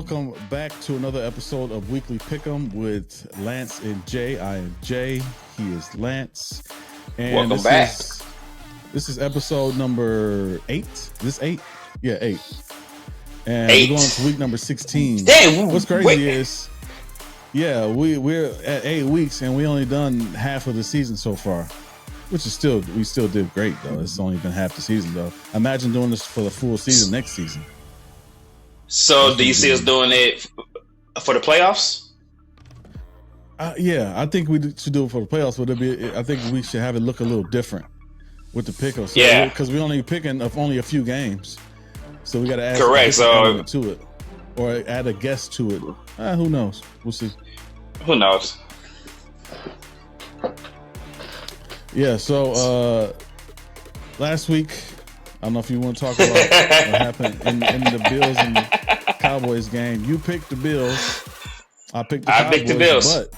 welcome back to another episode of Weekly Pick'em with Lance and Jay. I am Jay. He is Lance. And welcome back. This is episode number 8. Is this 8? Yeah, 8. And 8. we're going to week number 16. Damn, what's crazy is, yeah, we're at 8 weeks and we only done half of the season so far, which is we still did great though. It's only been half the season though. Imagine doing this for the full season next season. So, do you see us doing it for the playoffs? Yeah, I think we should do it for the playoffs, but I think we should have it look a little different with the pick'em. So, yeah, because we're only picking of only a few games, so we got to add correct. So to it, or add a guest to it. Who knows? We'll see. Who knows? Yeah. So last week, I don't know if you want to talk about what happened in the Bills and Cowboys game. You picked the Bills. I picked the Bills. But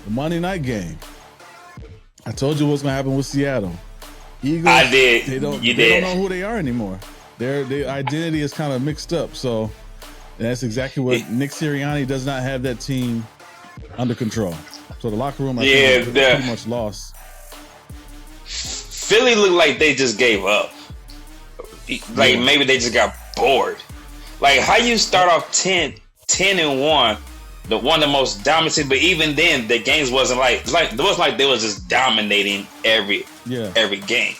the Monday night game, I told you what's going to happen with Seattle. Eagles, I did. They don't know who they are anymore. Their identity is kind of mixed up. So that's exactly what Nick Sirianni does not have that team under control. So the locker room, I think, is pretty much lost. Philly looked like they just gave up. Like maybe they just got bored. Like how you start off 10-1, the one of the most dominant, but even then the games wasn't like it was like they was just dominating every game.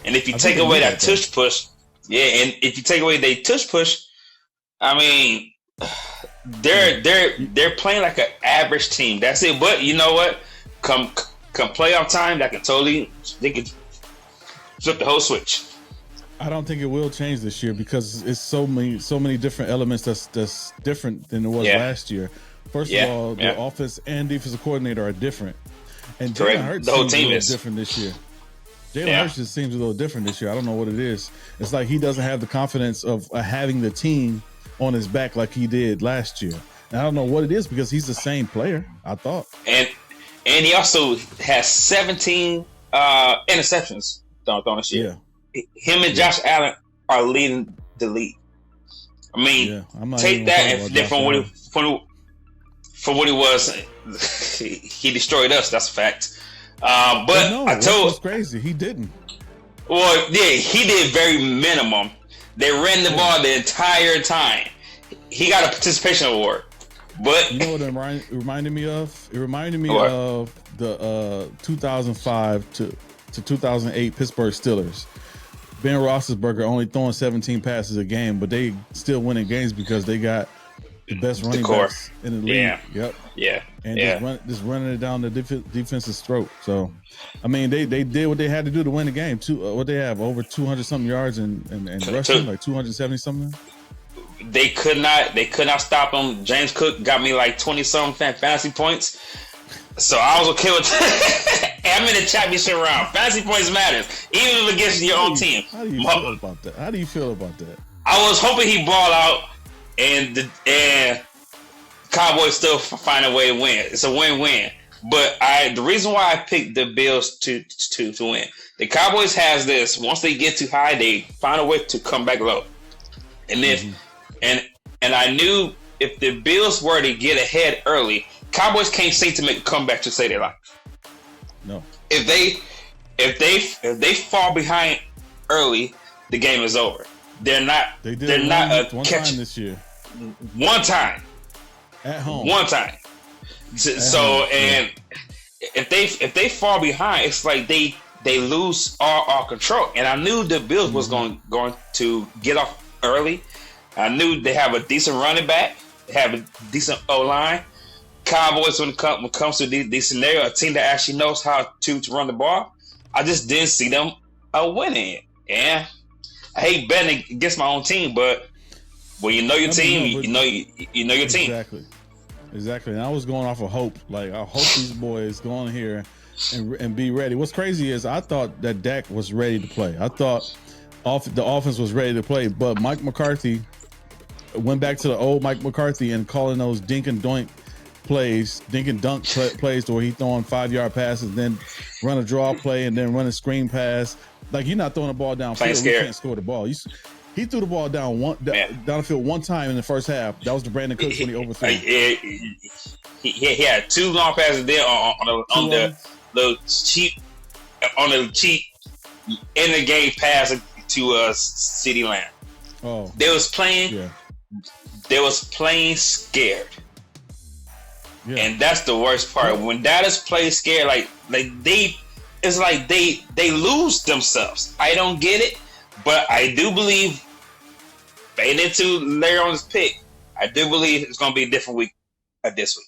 And if you take away that tush push, and if you take away their tush push, I mean they're playing like an average team. That's it. But you know what? Come playoff time, they can flip the whole switch. I don't think it will change this year because it's so many different elements that's different than it was last year. First of all, the offense and defensive coordinator are different, and Jalen Hurts the whole team is different this year. Jalen Hurts just seems a little different this year. I don't know what it is. It's like he doesn't have the confidence of having the team on his back like he did last year. And I don't know what it is because he's the same player, I thought. And he also has 17 interceptions thrown this year. Yeah. Him and Josh Allen are leading the league. I mean, take that from what he was. He destroyed us. That's a fact. But no, I told what's crazy. He didn't. Well, yeah, he did very minimum. They ran the ball the entire time. He got a participation award. But you know what it reminded me of? It reminded me of the 2005 to 2008 Pittsburgh Steelers. Ben Roethlisberger only throwing 17 passes a game, but they still winning games because they got the best running backs in the league. Yeah. Yep. Yeah. And just running it down the defense's throat. So, I mean, they did what they had to do to win the game. What they have over 200 something yards and rushing, like 270 something. They could not stop him. James Cook got me like 20 something fantasy points. So I was okay with that. I'm in the championship round. Fantasy points matters, even against your own team. How do you feel about that? I was hoping he ball out, and Cowboys still find a way to win. It's a win-win. But the reason why I picked the Bills to win, the Cowboys has this. Once they get too high, they find a way to come back low. And and I knew if the Bills were to get ahead early, Cowboys can't seem to make a comeback to save their life. No. If they fall behind early, the game is over. They're not one time this year. One time. At home. One time. If they fall behind, it's like they lose all control. And I knew the Bills was going to get off early. I knew they have a decent running back, they have a decent O-line. Cowboys, when it comes to these scenarios, a team that actually knows how to run the ball, I just didn't see them winning. Yeah, I hate betting against my own team, but when you know your team, you know your team. Exactly. And I was going off of hope. Like, I hope these boys go on here and be ready. What's crazy is I thought that Dak was ready to play. I thought the offense was ready to play, but Mike McCarthy went back to the old Mike McCarthy and calling those dink and dunk plays where he throwing 5-yard passes, then run a draw play and then run a screen pass. Like, you're not throwing the ball downfield. You can't score the ball. He He threw the ball down the field one time in the first half. That was the Brandon Cooks when he overthrew. He had 2 long passes there on the cheap in the game pass to CeeDee Lamb. Oh, they was playing scared. Yeah. And that's the worst part. Yeah. When Dallas plays scared, like it's like they lose themselves. I don't get it, but I do believe, fading into later on this pick, I do believe it's going to be a different week this week.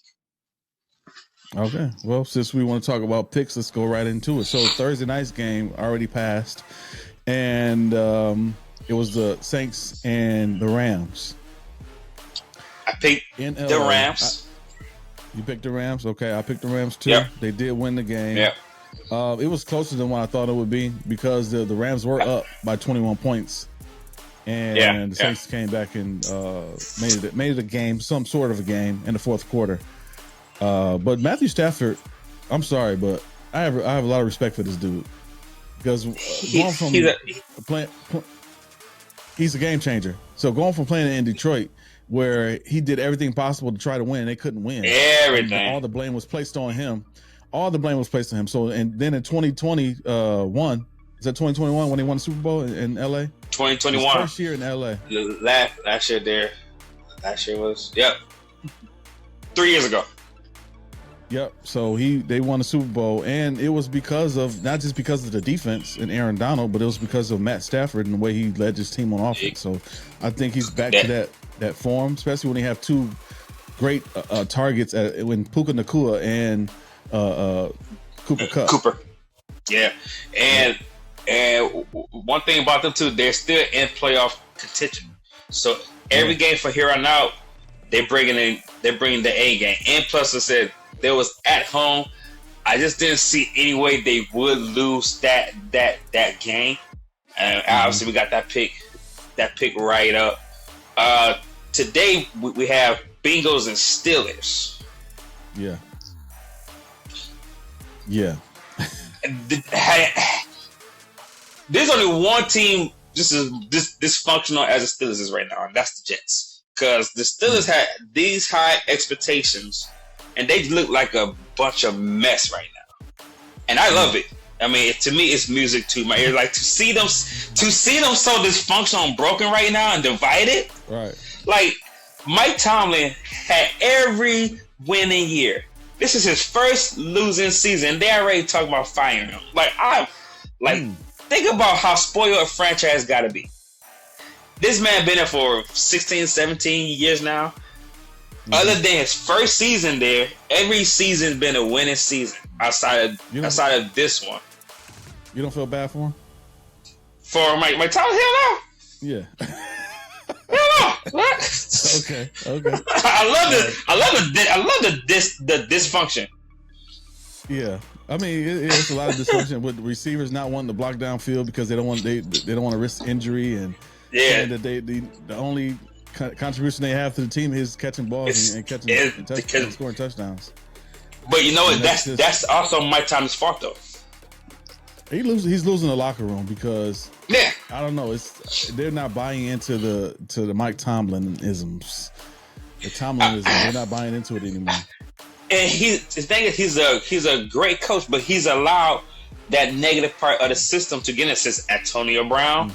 Okay. Well, since we want to talk about picks, let's go right into it. So Thursday night's game already passed, and it was the Saints and the Rams. I picked the Rams. You picked the Rams? Okay, I picked the Rams too. Yep. They did win the game. Yep. It was closer than what I thought it would be because the Rams were up by 21 points. And the Saints came back and made it a game, some sort of a game in the fourth quarter. But Matthew Stafford, I'm sorry, but I have a lot of respect for this dude because he's a game changer. So going from playing in Detroit, where he did everything possible to try to win, they couldn't win. Everything. All the blame was placed on him. So, and then in 2021, is that 2021 when they won the Super Bowl in LA? 2021. First year in LA. Last year there. Last year was, 3 years ago. Yep. So they won the Super Bowl, and it was not just because of the defense and Aaron Donald, but it was because of Matt Stafford and the way he led his team on offense. So I think he's back to that form, especially when he have 2 great targets when Puka Nacua and Cooper Kupp. Cooper. Yeah. And one thing about them too, they're still in playoff contention. So every game from here on out, they're bringing the A game. And plus, I said they was at home. I just didn't see any way they would lose that game. And obviously, we got that pick right up. Today we have Bengals and Steelers. Yeah. Yeah. There's only one team just as dysfunctional as the Steelers is right now, and that's the Jets. Because the Steelers had these high expectations, and they look like a bunch of mess right now. And I love it. I mean, to me, it's music to my ear. Like to see them so dysfunctional and broken right now and divided. Right. Like Mike Tomlin had every winning year. This is his first losing season. They already talk about firing him. Think about how spoiled a franchise got to be. This man been there for 16, 17 years now. Mm-hmm. Other than his first season there, every season's been a winning season outside of this one. You don't feel bad for him? For Mike Tomlin? Hell no. Yeah. Hell no. What? Okay. I love the dysfunction. Yeah. I mean, it's a lot of dysfunction with receivers not wanting to block downfield because they don't want to risk injury, and that the only contribution they have to the team is catching balls and scoring touchdowns. But you know what? That's also Mike Tomlin's fault though. He's losing the locker room because I don't know. They're not buying into the Mike Tomlin-isms. The Tomlinism, they're not buying into it anymore. And the thing is, he's a great coach, but he's allowed that negative part of the system to get in. Since Antonio Brown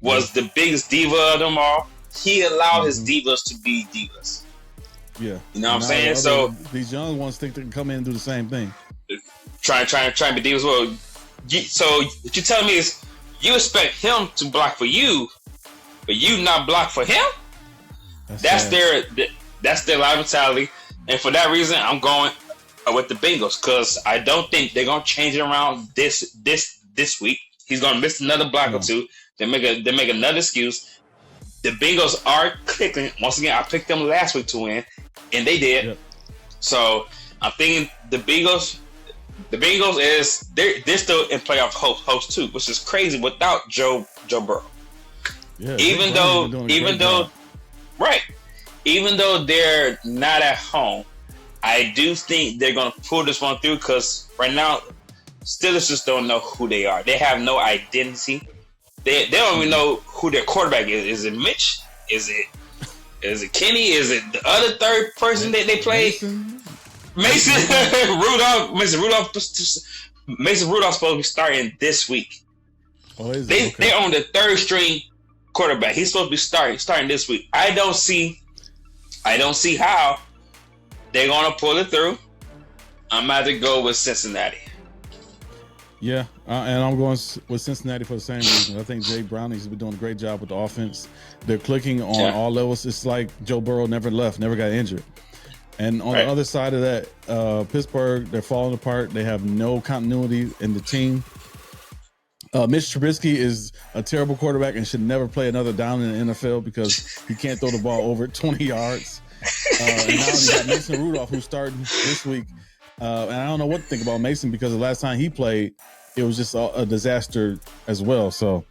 was the biggest diva of them all, he allowed his divas to be divas. Yeah, you know what I'm saying. So these young ones think they can come in and do the same thing. Try and be divas. Well, so what you're telling me is you expect him to block for you, but you not block for him. That's their life mentality. And for that reason, I'm going with the Bengals because I don't think they're gonna change it around this week. He's gonna miss another block or two. They make another excuse. The Bengals are clicking. Once again, I picked them last week to win, and they did. Yep. So I'm thinking the Bengals is they're still in playoff host too, which is crazy without Joe Burrow. Yeah, even though they're not at home, I do think they're going to pull this one through because right now, Steelers just don't know who they are. They have no identity. They don't even know who their quarterback is. Is it Mitch? Is it Kenny? Is it the other third person that they played? Mason Rudolph. Mason Rudolph's supposed to be starting this week. Oh, is it? Okay. They're on the third string quarterback. He's supposed to be starting this week. I don't see how they're gonna pull it through. I'm about to go with Cincinnati. Yeah, and I'm going with Cincinnati for the same reason. I think Jay Browning's been doing a great job with the offense. They're clicking on all levels. It's like Joe Burrow never got injured. And on the other side of that, Pittsburgh, they're falling apart. They have no continuity in the team. Mitch Trubisky is a terrible quarterback and should never play another down in the NFL because he can't throw the ball over 20 yards. And now you got Mason Rudolph, who's starting this week. And I don't know what to think about Mason because the last time he played, it was just a disaster as well. So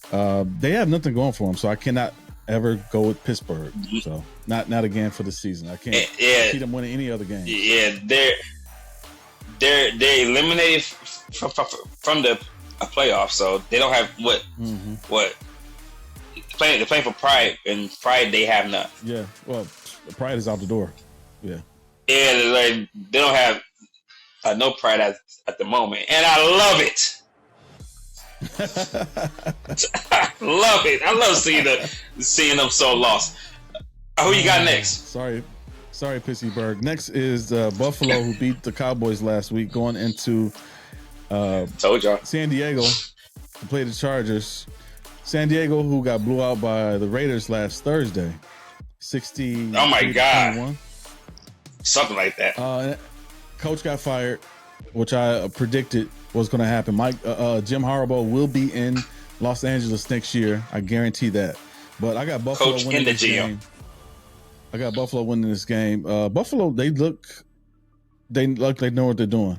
they have nothing going for him. So I cannot ever go with Pittsburgh. So not again for the season. I can't see them winning any other game. Yeah, they're eliminated from the playoffs, so they don't have what they're playing for Pride, and Pride they have none. Yeah, well, Pride is out the door. Yeah, like they don't have no Pride at the moment, and I love it. I love it. I love seeing them so lost. Who you got next? Sorry, Pittsburgh. Next is Buffalo, who beat the Cowboys last week, going into told y'all San Diego to play the Chargers. San Diego, who got blew out by the Raiders last Thursday, 60. Oh my God, something like that. Coach got fired, which I predicted was going to happen. Jim Harbaugh will be in Los Angeles next year. I guarantee that. But I got Buffalo winning this game. I got Buffalo winning this game. Buffalo, they look like they know what they're doing.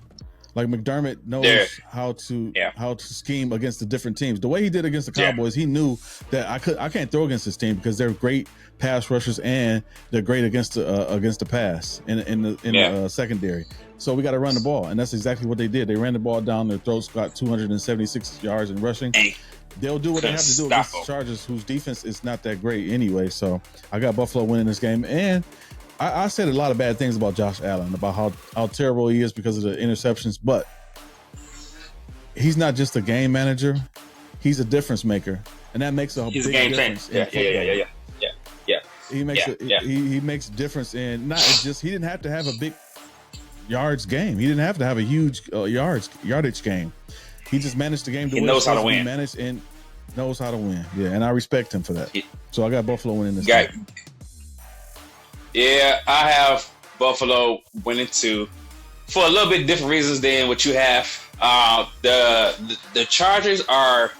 Like McDermott knows how to scheme against the different teams. The way he did against the Cowboys, he knew that I can't throw against this team because they're great pass rushers and they're great against the pass in the secondary. So we got to run the ball, and that's exactly what they did. They ran the ball down their throats, got 276 yards in rushing. They'll do what they have to do against the Chargers, whose defense is not that great anyway. So I got Buffalo winning this game, and I said a lot of bad things about Josh Allen, about how terrible he is because of the interceptions, but he's not just a game manager. He's a difference maker, and that makes a big difference. Yeah. He makes difference in not just he didn't have to have a big yards game. He didn't have to have a huge yardage game. He just managed the game to win. He knows how to win. Managed and knows how to win. Yeah, and I respect him for that. So I got Buffalo winning this game. Yeah, I have Buffalo winning too, for a little bit different reasons than what you have. The Chargers are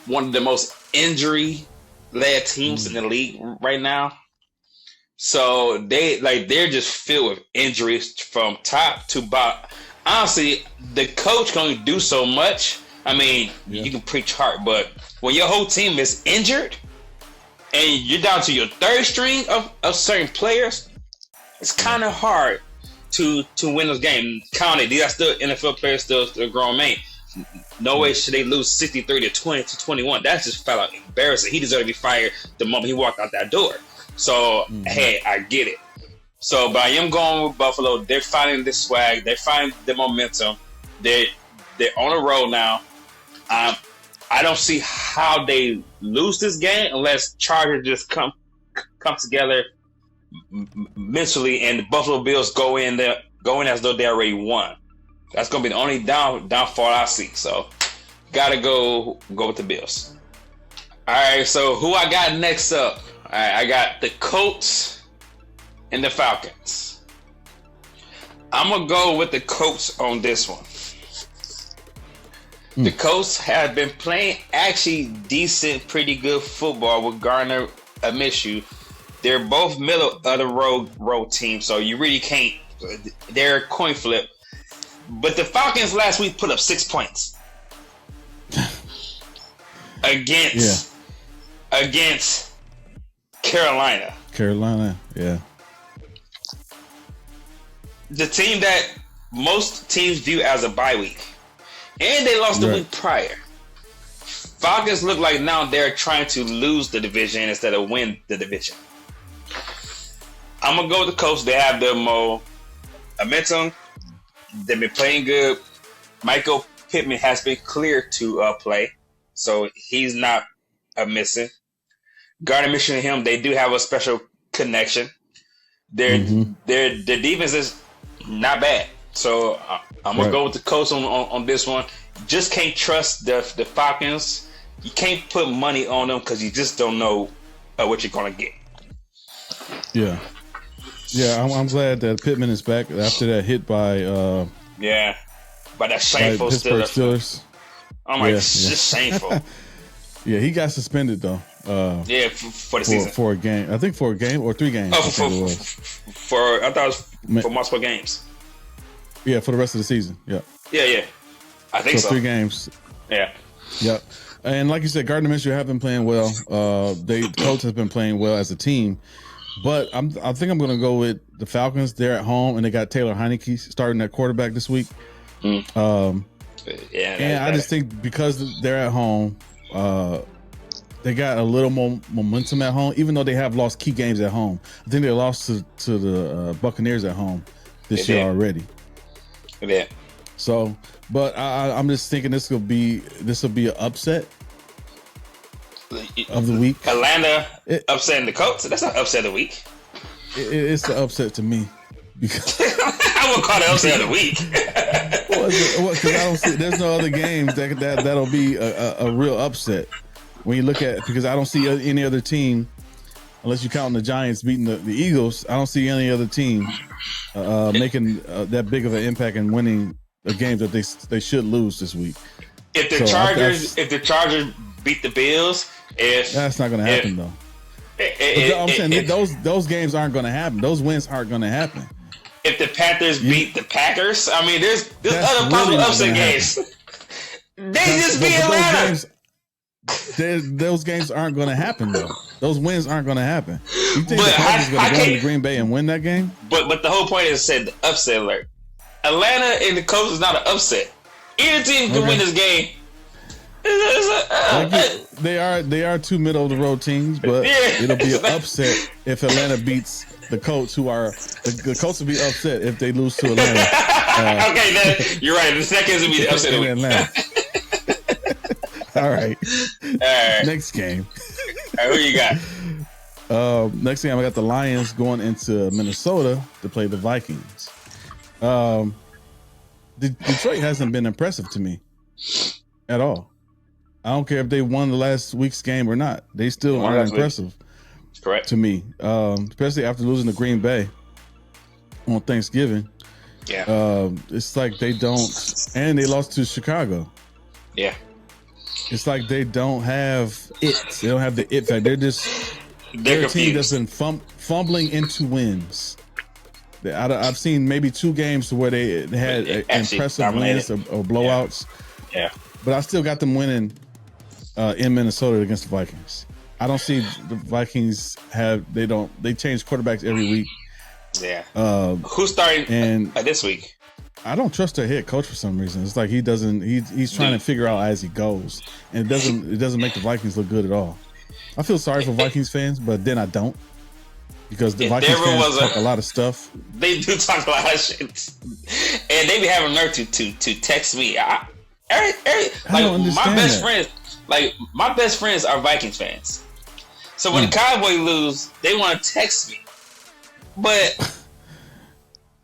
one of the most injury-led teams in the league right now. So they're just filled with injuries from top to bottom. Honestly, the coach can only do so much. I mean, you can preach hard, but when your whole team is injured and you're down to your third string of certain players, it's kind of hard to win those games. Counted, these are still NFL players, still grown men. No way should they lose 63 to 20 to 21. That's just flat out embarrassing. He deserved to be fired the moment he walked out that door. So, hey, I get it. So, but I am going with Buffalo. They're finding the swag. They're finding the momentum. They're on a roll now. I don't see how they lose this game unless Chargers just come together mentally and the Buffalo Bills go in as though they already won. That's going to be the only downfall I see. So, got to go with the Bills. All right, so who I got next up? All right, I got the Colts and the Falcons. I'm going to go with the Colts on this one. The Colts have been playing actually decent, pretty good football with Gardner Minshew. They're both middle of the road teams, so you really can't. They're a coin flip. But the Falcons last week put up 6 points against Carolina. Yeah. The team that most teams view as a bye week. And they lost the week prior. Falcons look like now they're trying to lose the division instead of win the division. I'm gonna go with the Colts. They have the more momentum. They've been playing good. Michael Pittman has been cleared to play, so he's not missing. Gardner Minshew and him, they do have a special connection. Their defense is not bad, so I'm gonna go with the Colts on this one. Just can't trust the Falcons. You can't put money on them because you just don't know what you're gonna get. Yeah. I'm glad that Pittman is back after that hit by by that shameful Pittsburgh Steelers. I'm like, just shameful. Yeah, he got suspended though. For the season, for a game. I think for a game or 3 games. I thought it was for multiple games. Yeah, for the rest of the season. Yeah. I think so. 3 games. Yeah. Yep. And like you said, Gardner Minshew have been playing well. The Colts have been playing well as a team. But I think I'm going to go with the Falcons. They're at home, and they got Taylor Heineke starting at quarterback this week. I just think because they're at home, they got a little more momentum at home, even though they have lost key games at home. I think they lost to the Buccaneers at home this year already. Yeah. So, but I'm just thinking this will be an upset of the week. Atlanta upsetting the Colts. That's not upset of the week. It's the upset to me because I would call it upset of the week. Because I don't see there's no other games that'll be a real upset when you look at, because I don't see any other team, unless you count the Giants beating the Eagles. I don't see any other team making that big of an impact and winning a game that they should lose this week. If the Chargers beat the Bills, that's not going to happen though. I'm saying those games aren't going to happen. Those wins aren't going to happen. If the Panthers beat the Packers, I mean, there's other possible upset games. They just beat Atlanta. Those games aren't going to happen though. Those wins aren't going to happen. You think the Packers going to go into Green Bay and win that game? But the whole point is said the upset alert. Atlanta and the Colts is not an upset. Either team can win this game. They are 2 middle of the road teams, but it'll be an upset if Atlanta beats the Colts, who are the Colts will be upset if they lose to Atlanta. Okay, you're right. The seconds will be the upset in Atlanta. All right. Next game. All right, who you got? Next game, I got the Lions going into Minnesota to play the Vikings. Detroit hasn't been impressive to me at all. I don't care if they won the last week's game or not. They still aren't impressive. Correct. To me, especially after losing to Green Bay on Thanksgiving. Yeah. It's like they don't, and they lost to Chicago. Yeah. It's like they don't have it. They don't have the it factor. They're a team that's been fumbling into wins. I've seen maybe 2 games where they had impressive wins or blowouts. Yeah. But I still got them winning in Minnesota against the Vikings. I don't see the Vikings they change quarterbacks every week. Yeah. Who's starting this week? I don't trust their head coach for some reason. It's like he's trying to figure out as he goes, and it doesn't make the Vikings look good at all. I feel sorry for Vikings fans, but then I don't, because the Vikings fans talk a lot of stuff. They do talk a lot of shit, and they be having nerve to text me. I don't understand my best friends are Vikings fans. So when the Cowboys lose, they want to text me, but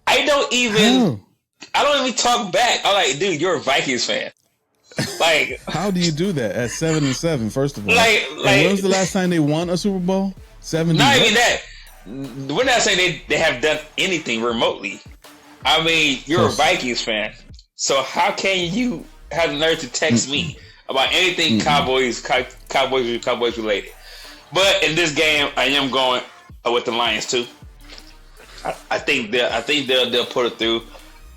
I don't even talk back. I'm like, dude, you're a Vikings fan. Like, how do you do that at 7-7? First of all, when was the last time they won a Super Bowl? 70. Not even that. We're not saying they have done anything remotely. I mean, you're a Vikings fan, so how can you have the nerve to text me about anything Cowboys related? But in this game, I am going with the Lions too. I think they'll put it through.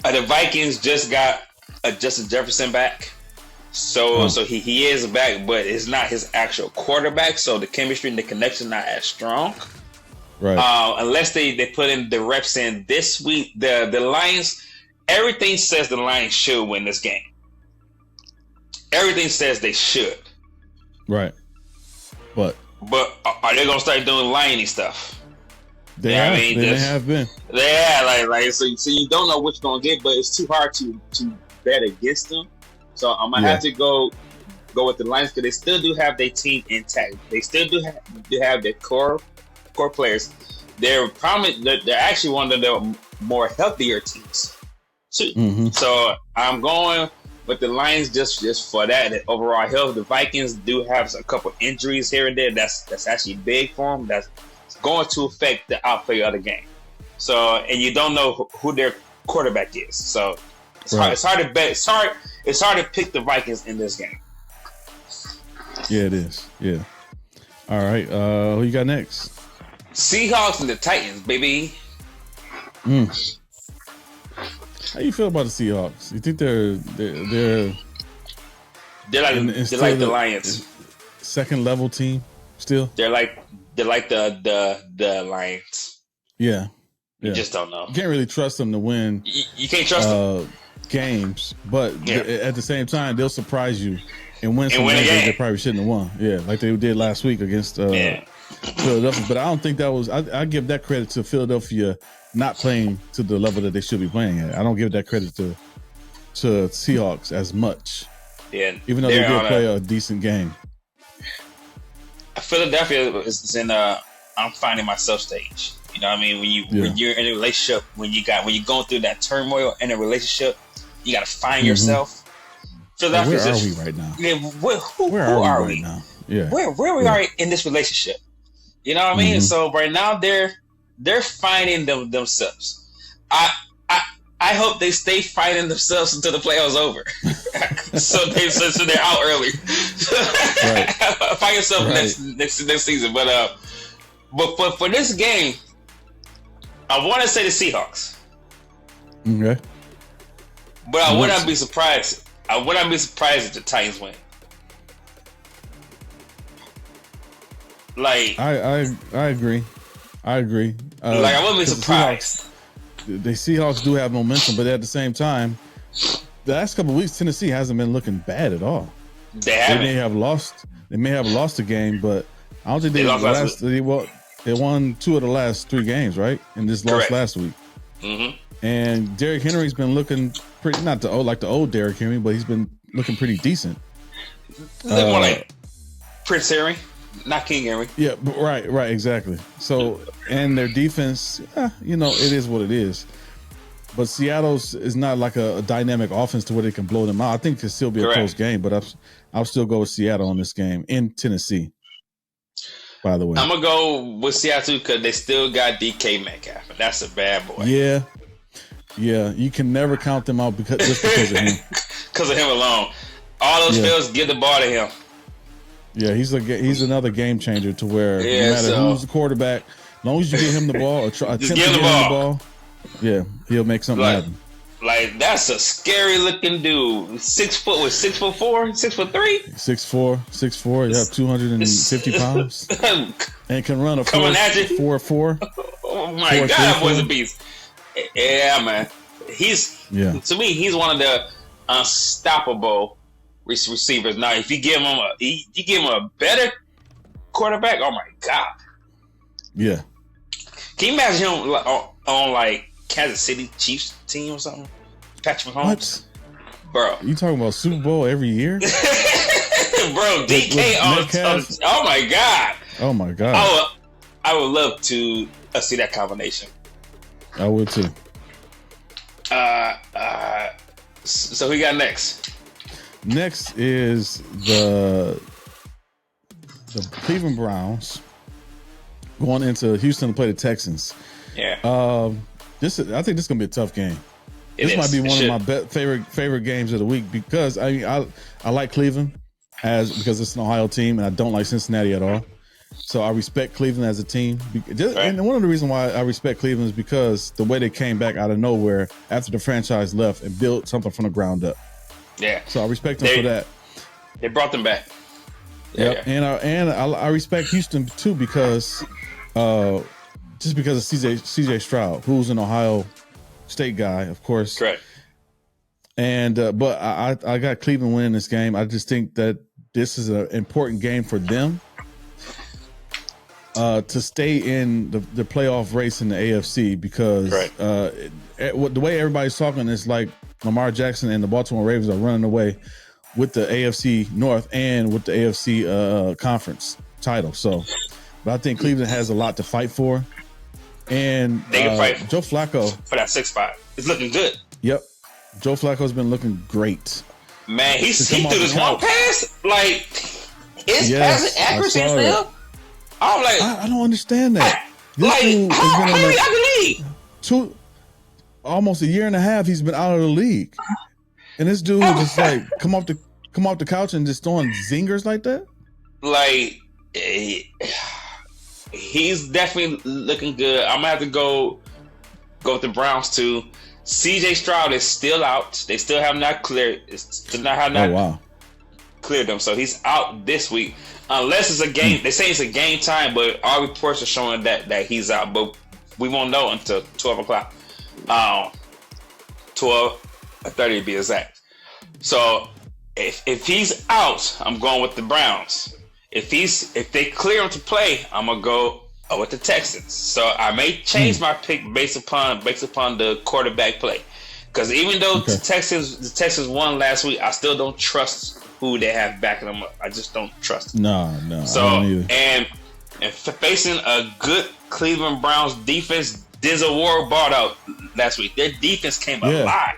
The Vikings just got Justin Jefferson back, so he is back, but it's not his actual quarterback. So the chemistry and the connection not as strong. Right. Unless they put in the reps in this week, the Lions. Everything says the Lions should win this game. Everything says they should. Right. But are they gonna start doing liony stuff? they have been. Yeah, like so you don't know what you're gonna get, but it's too hard to bet against them. So I'm gonna have to go with the Lions because they still do have their team intact. They still do have their core players. They're actually one of the more healthier teams too. Mm-hmm. So I'm going with the Lions just for that overall health. The Vikings do have a couple injuries here and there. That's actually big for them. That's going to affect the outplay of the game. So, and you don't know who their quarterback is. So it's hard to bet. It's hard to pick the Vikings in this game. Yeah, it is. Yeah. All right. Who you got next? Seahawks and the Titans, baby. How you feel about the Seahawks? You think they're like the Lions, second level team still? They're like the Lions. Yeah. You just don't know. You can't really trust them to win. You can't trust them. Games, but at the same time, they'll surprise you and win some games they probably shouldn't have won. Yeah, like they did last week against Philadelphia. But I don't think that was. I give that credit to Philadelphia not playing to the level that they should be playing at. I don't give that credit to Seahawks as much. Yeah, even though they did play a decent game. Philadelphia is in I'm finding myself stage. You know what I mean? When you're in a relationship, when you're going through that turmoil in a relationship, you got to find yourself. Philadelphia, where are we right now? Yeah, who are we right now? Yeah, where we are in this relationship? You know what I mean? So right now they're finding themselves. I hope they stay fighting themselves until the playoffs over. so they're out early. Find yourself next season. But for this game, I want to say the Seahawks. Okay. But I would not be surprised. I would not be surprised if the Titans win. Like I agree. I wouldn't be surprised. The Seahawks do have momentum, but at the same time, the last couple of weeks, Tennessee hasn't been looking bad at all. They may have lost a game, but I don't think they won 2 of the last 3 games, right? And just lost last week. Mm-hmm. And Derrick Henry's been looking pretty, not like the old Derrick Henry, but he's been looking pretty decent. More like Prince Henry, not King Henry. Yeah, right, exactly. So, and their defense, it is what it is. But Seattle's is not like a dynamic offense to where they can blow them out. I think it could still be a close game, but I'll still go with Seattle on this game in Tennessee. By the way, I'm gonna go with Seattle because they still got DK Metcalf. That's a bad boy. Yeah. You can never count them out because of him. Because of him alone, all those fields give the ball to him. Yeah, he's another game changer to where no matter who's the quarterback, as long as you give him the ball or attempt to give him the ball, he'll make something happen. Like that's a scary looking dude. 6 foot with 6'4", 6'3", 6'4", yeah, 250 pounds, and can run a 4.4. Oh my God, that boy's a beast. Yeah, man. To me, he's one of the unstoppable receivers. Now, if you give him a better quarterback, oh my God. Yeah. Can you imagine him on like Kansas City Chiefs team or something? Patrick Mahomes. What? Bro. You talking about Super Bowl every year? Bro, DK on oh my God. Oh my God. I would love to see that combination. I would too. So who you got next? Next is the Cleveland Browns going into Houston to play the Texans. Yeah. I think this is gonna be a tough game. This might be one of my favorite games of the week because I like Cleveland because it's an Ohio team and I don't like Cincinnati at all. So I respect Cleveland as a team. And one of the reasons why I respect Cleveland is because the way they came back out of nowhere after the franchise left and built something from the ground up. Yeah. So I respect them for that. They brought them back. Yeah. And I respect Houston too because just because of CJ Stroud, who's an Ohio State guy, of course. Correct. And but I got Cleveland winning this game. I just think that this is an important game for them to stay in the playoff race in the AFC because the way everybody's talking is like Lamar Jackson and the Baltimore Ravens are running away with the AFC North and with the AFC conference title. So, but I think Cleveland has a lot to fight for. And they can fight Joe Flacco for that 6-5. It's looking good. Yep. Joe Flacco's been looking great. Man, he threw this one pass. Like, his passing accuracy still. I'm like, I don't understand that. This like, dude how has been he out the league? Almost a year and a half. He's been out of the league, and this dude just like come off the couch and just throwing zingers like that. Like, he's definitely looking good. I'm gonna have to go with the Browns too. CJ Stroud is still out. They still have not cleared. Cleared them, so he's out this week. Unless it's a game, they say it's a game time, but all reports are showing that he's out. But we won't know until 12 o'clock, 12:30 to be exact. So if he's out, I'm going with the Browns. If they clear him to play, I'm gonna go with the Texans. So I may change my pick based upon the quarterback play, because even though the Texans won last week, I still don't trust who they have backing them up. I just don't trust them. No. So I don't either. and facing a good Cleveland Browns defense, Denzel Ward bought out last week. Their defense came alive.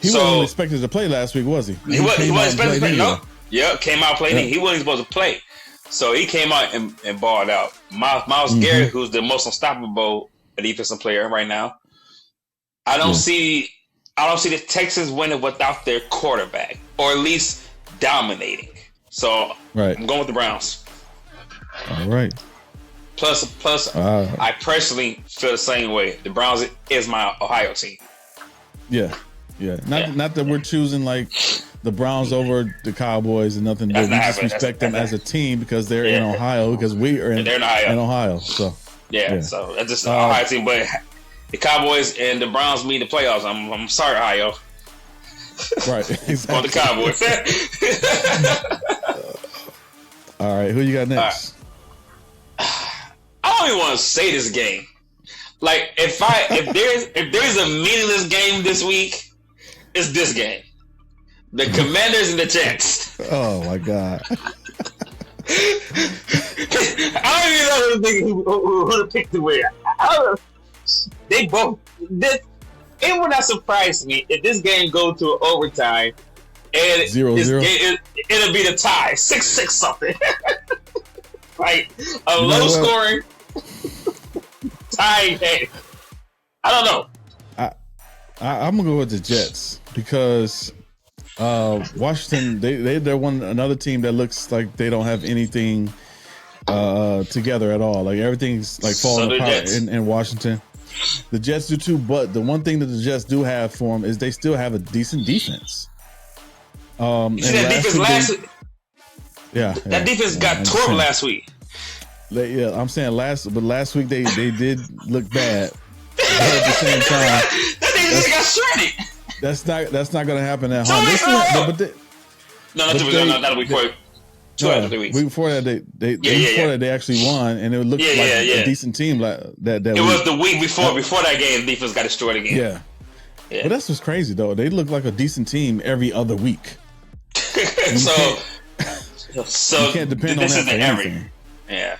He wasn't expected to play last week, was he? He wasn't expected to play. No. Yeah, came out playing. He wasn't supposed to play. So he came out and balled out. Myles Garrett, who's the most unstoppable defensive player right now. I don't see the Texans winning without their quarterback, or at least dominating. So I'm going with the Browns. All right. Plus, I personally feel the same way. The Browns is my Ohio team. Yeah. Not that we're choosing like the Browns over the Cowboys and nothing, but we just respect them as a team because they're in Ohio, because we are in Ohio. So so that's just Ohio team. But the Cowboys and the Browns meet in the playoffs. I'm sorry, Ohio. Right, exactly. On the Cowboys. All right, who you got next? I don't even want to say this game. Like, if there's a meaningless game this week, it's this game. The Commanders and the Jets. Oh my God. I don't even know who to pick to win. They both. It would not surprise me if this game goes to overtime and 0-0. It'll be the tie, 6-6 something. Like a low scoring tie game. I don't know. I'm gonna go with the Jets because Washington they're another team that looks like they don't have anything together at all. Like everything's like falling apart in Washington. The Jets do too, but the one thing that the Jets do have for them is they still have a decent defense. You see that defense last week? That defense got torn last week. I'm saying last week they did look bad. But at the same time, that defense got shredded. That's not going to happen at home. That'll be quick. 2 out of 3 weeks. Week before that, they actually won, and it looked like a decent team. That it was the week before that game, the defense got destroyed again. Yeah. But that's what's crazy though. They look like a decent team every other week. So you can't depend on that for anything. Yeah.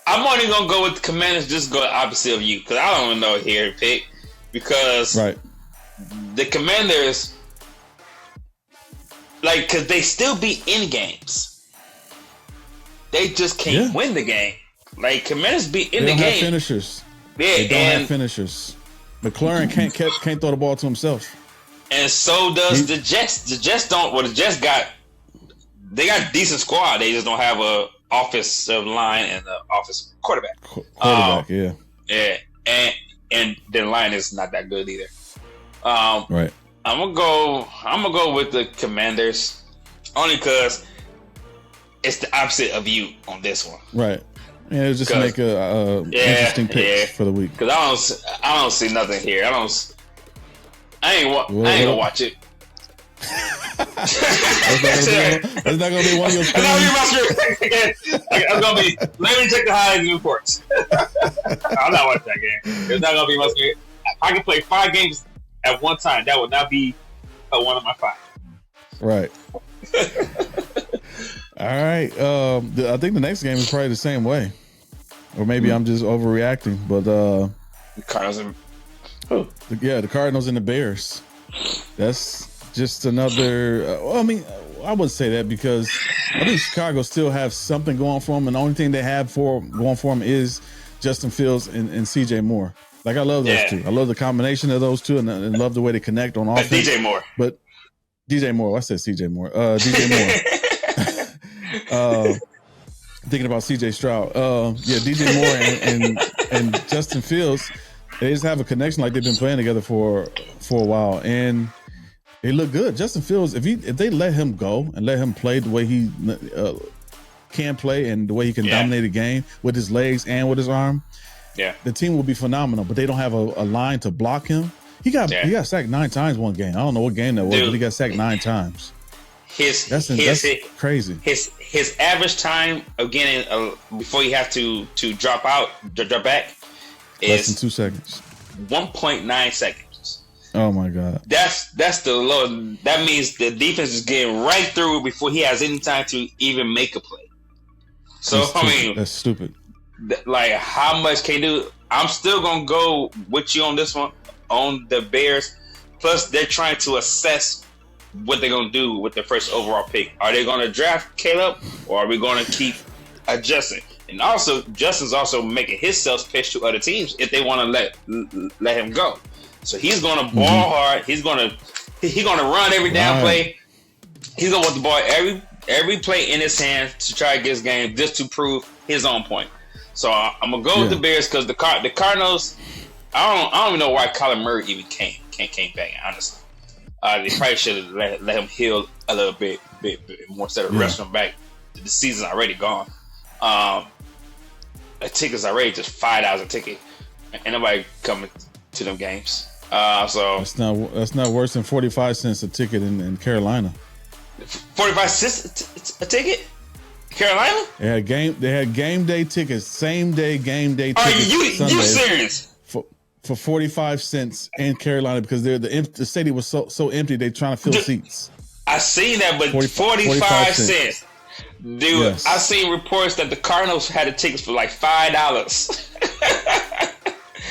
I'm only gonna go with the Commanders. Just go opposite of you because I don't even know here to pick because the Commanders. Like, because they still be in games. They just can't win the game. Like, Commanders be in the game. They don't have finishers. Yeah, they don't have finishers. McLaurin can't throw the ball to himself. And so does the Jets. The Jets don't. Well, the Jets got a decent squad. They just don't have a offensive line and an offensive quarterback. Yeah, and their line is not that good either. Right. I'm gonna go with the Commanders only because it's the opposite of you on this one. Right. Yeah, it was just to make a interesting pick for the week. Because I don't see nothing here. I ain't gonna watch it. That's not gonna be one of your things. I'm gonna be. Let me check the highlights and reports. I'm not watching that game. It's not gonna be my screen. I can play 5 games at one time. That would not be one of my 5. Right. All right. I think the next game is probably the same way, or maybe I'm just overreacting. But the Cardinals and the Cardinals and the Bears. That's just another. Well, I mean, I wouldn't say that because I think Chicago still have something going for them, and the only thing they have going for them is Justin Fields and C.J. Moore. Like I love those two. I love the combination of those two, and love the way they connect on offense. DJ Moore. But DJ Moore. I said C.J. Moore. DJ Moore. Thinking about C.J. Stroud. DJ Moore and Justin Fields. They just have a connection like they've been playing together for a while, and they look good. Justin Fields, if they let him go and let him play the way he can play and the way he can dominate a game with his legs and with his arm, the team will be phenomenal. But they don't have a line to block him. He got sacked 9 times one game. I don't know what game that was, but he got sacked 9 times. That's crazy. His average time of getting before you have to drop back is less than 2 seconds. 1.9 seconds. Oh my God. That's the low. That means the defense is getting right through before he has any time to even make a play. So that's stupid. Like, how much can you do? I'm still gonna go with you on this one on the Bears. Plus, they're trying to assess what they're gonna do with their first overall pick. Are they gonna draft Caleb, or are we gonna keep adjusting? And also, Justin's also making his sales pitch to other teams if they want to let him go. So he's going to ball hard. He's going to run every down play. He's going to want the ball every play in his hands to try to get his game just to prove his own point. So I'm gonna go with the Bears because the Cardinals. I don't even know why Kyler Murray even came back. Honestly, they probably should have let him heal a little bit more instead of rushing him back. The season's already gone. A ticket's already just $5 a ticket. Ain't nobody coming to them games. So that's not worse than 45 cents a ticket in Carolina. 45 cents a ticket, Carolina. They had game day tickets, same day game day tickets. Are you serious? For 45 cents in Carolina because the stadium was so empty. They're trying to fill seats. I seen that, but 45 cents. Dude, yes. I seen reports that the Cardinals had the tickets for like $5.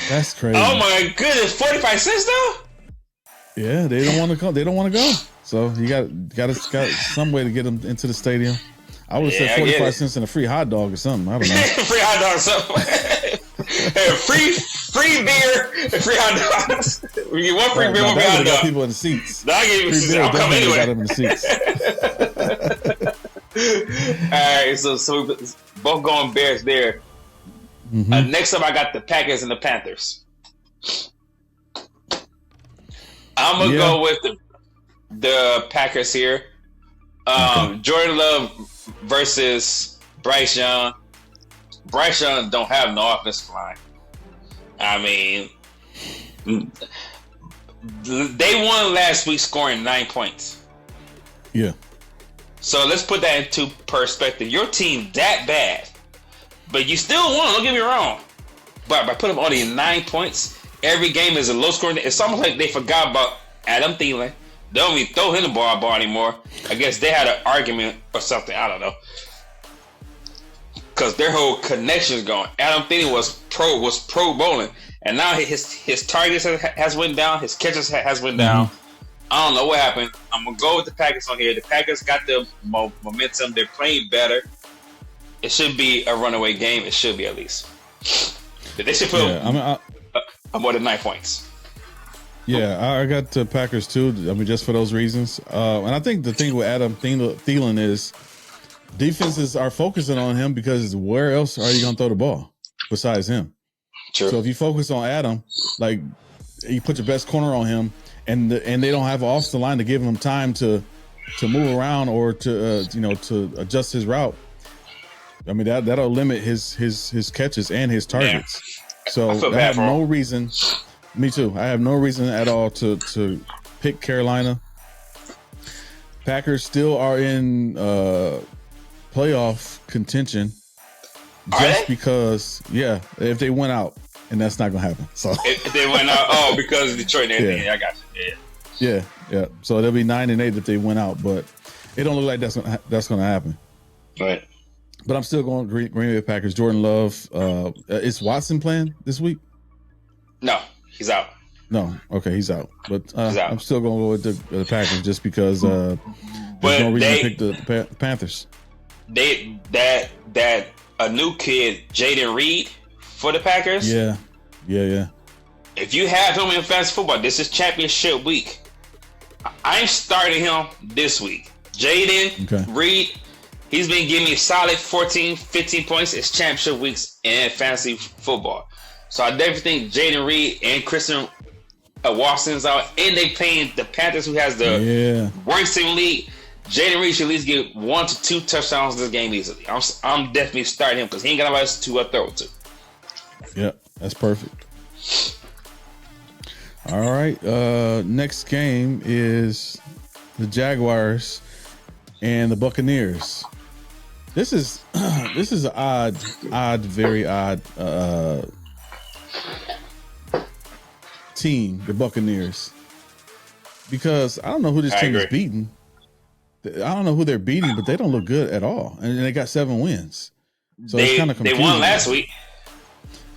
That's crazy. Oh my goodness, 45 cents though? Yeah, they don't want to come. They don't want to go. So you got some way to get them into the stadium. I would have said 45 cents and a free hot dog or something. I don't know. Free hot dog or something. free beer and free hot dogs. We get one free beer, one free hot dog. People in the seats. I'm coming anyway. Got them in the seats. All right, so we both going Bears there. Mm-hmm. Next up, I got the Packers and the Panthers. I'm gonna go with the Packers here. Jordan Love versus Bryce Young. Bryce Young don't have no offensive line. I mean, they won last week scoring 9 points. Yeah. So let's put that into perspective. Your team that bad, but you still won. Don't get me wrong. But by putting only 9 points, every game is a low scoring. It's almost like they forgot about Adam Thielen. They don't even throw him the ball anymore. I guess they had an argument or something. I don't know. Because their whole connection is gone. Adam Thielen was pro bowling, and now his targets has went down. His catches has went down. I don't know what happened. I'm gonna go with the Packers on here. The Packers got the momentum. They're playing better. It should be a runaway game. It should be at least. They should put more than 9 points. Yeah, I got the Packers too. I mean, just for those reasons. And I think the thing with Adam Thielen is defenses are focusing on him because where else are you going to throw the ball besides him? True. So if you focus on Adam, like you put your best corner on him, and they don't have an offensive line to give him time to move around or to to adjust his route. I mean that'll limit his catches and his targets. Yeah. So I have no reason. Me too. I have no reason at all to pick Carolina. Packers still are in playoff contention Are just they? because, if they went out, and that's not gonna happen. So if they went out, because of Detroit and everything. I got you. Yeah. So they'll be 9-8 if they went out, but it don't look like that's gonna happen. Right. But I'm still going Green Bay Packers. Jordan Love. Is Watson playing this week? No, he's out. No. Okay, he's out. But He's out. I'm still going to go with the Packers just because there's no reason to pick the Panthers. That a new kid, Jaden Reed, for the Packers. Yeah. If you have him in fantasy football, this is championship week. I'm starting him this week. Jaden Reed, he's been giving me solid 14, 15 points. It's championship weeks in fantasy football. So I definitely think Jaden Reed and Christian Watson's out, and they playing the Panthers, who has the worst team league. Jaden Reed should at least get 1 to 2 touchdowns this game easily. I'm definitely starting him because he ain't got nobody else to throw to. Yeah, that's perfect. All right. Next game is the Jaguars and the Buccaneers. This is an odd, very odd team, the Buccaneers, because I don't know who this team is beating. I don't know who they're beating, but they don't look good at all, and they got 7 wins. So it's kind of confusing. They won last week.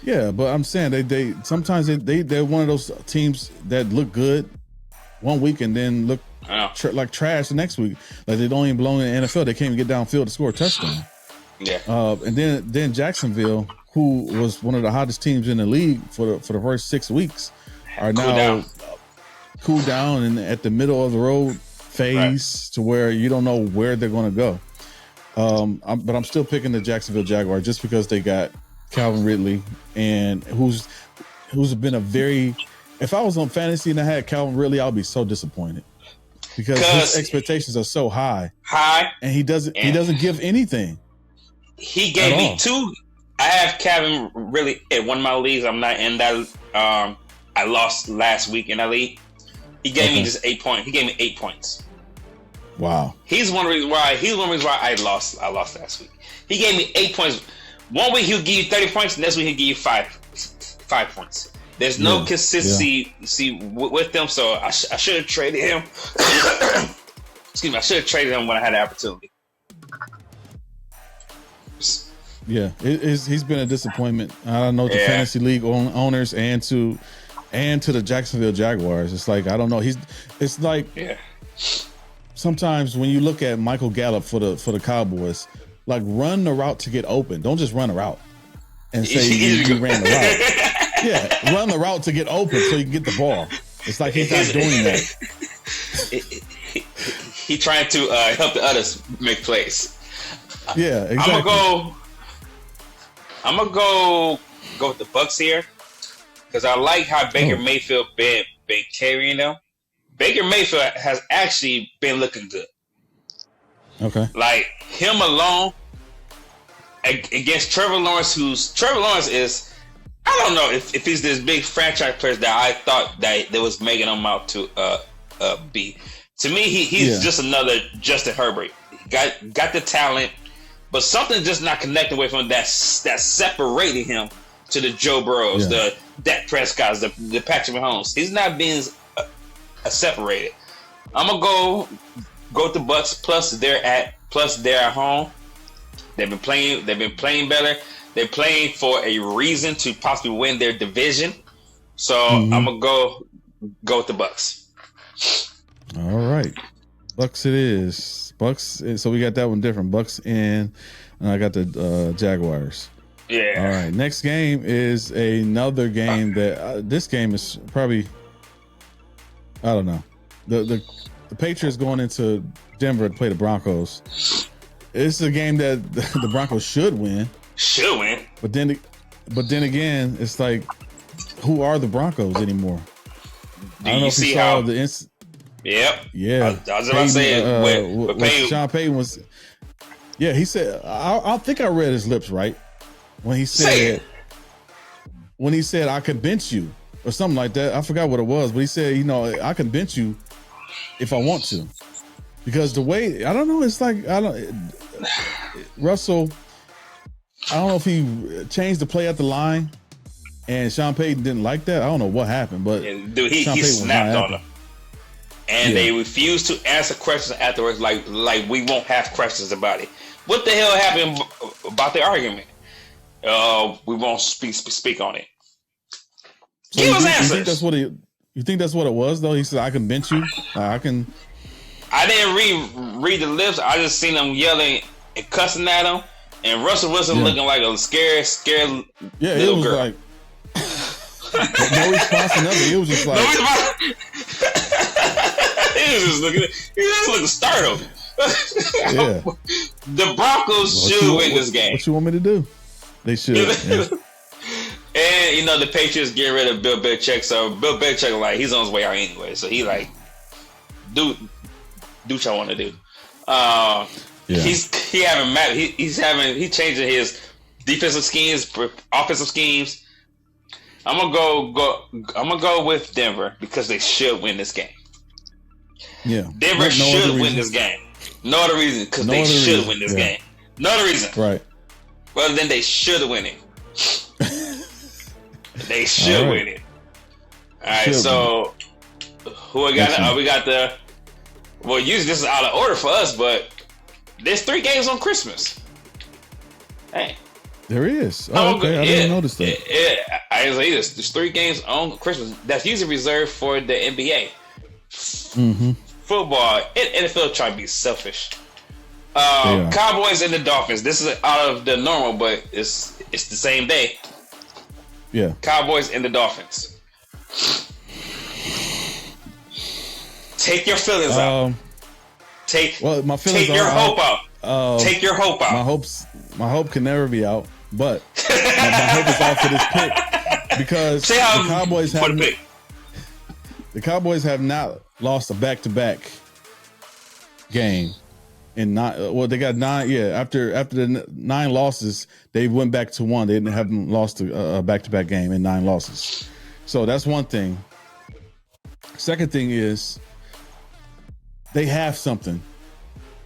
Yeah, but I'm saying they sometimes they're one of those teams that look good one week and then look like trash the next week. Like they don't even belong in the NFL. They can't even get downfield to score a touchdown. Yeah. And then Jacksonville, who was one of the hottest teams in the league for the first 6 weeks, are now cooled down and at the middle of the road phase to where you don't know where they're going to go. But I'm still picking the Jacksonville Jaguars just because they got Calvin Ridley, and who's been a very. If I was on fantasy and I had Calvin Ridley, I'll be so disappointed because his expectations are so high, and he doesn't give anything. He gave me 2. I have Calvin Ridley in one of my leagues. I'm not in that. I lost last week in that league. He gave me just 8 points. He gave me 8 points. Wow. He's one of the reasons why I lost last week. He gave me 8 points. One week he'll give you 30 points, next week he'll give you 5 points. There's no consistency with them, so I should have traded him. Excuse me, I should have traded him when I had the opportunity. Yeah, he's been a disappointment. I don't know, to fantasy league owners and to the Jacksonville Jaguars. It's like, I don't know. It's like sometimes when you look at Michael Gallup for the Cowboys, like, run the route to get open. Don't just run a route and say you ran the route. Yeah, run the route to get open so you can get the ball. It's like he's not doing that. He trying to help the others make plays. Yeah, exactly. I'm gonna go with the Bucs here because I like how Baker Mayfield been carrying them. Baker Mayfield has actually been looking good. Okay. Like him alone against Trevor Lawrence, Trevor Lawrence is, I don't know if he's this big franchise player that I thought that was making him out to be. To me, he's just another Justin Herbert. He got the talent, but something just not connecting with him that's separating him to the Joe Burrows, the Dak Prescotts, the Patrick Mahomes. He's not being separated. I'm gonna go with the Bucs. Plus they're at home. They've been playing better. They're playing for a reason to possibly win their division. So I'm gonna go with the Bucs. All right, Bucs it is. Bucs. So we got that one different. Bucs and I got the Jaguars. Yeah. All right. Next game is another game that this game is probably, I don't know. The Patriots going into Denver to play the Broncos. It's a game that the Broncos should win. But then again, it's like, who are the Broncos anymore? I don't know if you saw the Yep. Yeah. I was about to say Sean Payton was. Yeah, he said. I think I read his lips right when he said I could bench you or something like that. I forgot what it was, but he said, I can bench you if I want to. because the way I don't know, it's like Russell. I don't know if he changed the play at the line, and Sean Payton didn't like that. I don't know what happened, but dude, he snapped on them, and they refused to answer questions afterwards. Like we won't have questions about it. What the hell happened about the argument? We won't speak on it. So Give us You answers. think that's what it was though? He said, "I can bench you. I can." I didn't read the lips. I just seen them yelling and cussing at him, and Russell Wilson looking like a scared little girl. Like no response or nothing. It was just like he was looking startled. Yeah. The Broncos should win this game. What you want me to do? They should. Yeah. And the Patriots getting rid of Bill Belichick, so Bill Belichick like he's on his way out anyway. So he like do what y'all want to do. He's changing his defensive schemes, offensive schemes. I'm gonna go with Denver because they should win this game. Yeah, Denver should win this game. No other reason because they should win this game. No other reason. Right. Well, then they should win it. They should win it. All right. So who we got? We got the. Well, usually this is out of order for us, but there's 3 games on Christmas. Hey. There is. Oh, okay. I didn't notice that. I didn't say this. There's 3 games on Christmas. That's usually reserved for the NBA. Mm-hmm. Football, NFL try to be selfish. Cowboys and the Dolphins. This is out of the normal, but it's the same day. Yeah. Cowboys and the Dolphins. Take your feelings out. Take your hope out. Take your hope out. My hope can never be out, but my hope is out for this pick because the Cowboys have not lost a back-to-back game in 9. Well, they got 9. Yeah, after the 9 losses, they went back to 1. They haven't lost a back-to-back game in 9 losses. So that's one thing. Second thing is they have something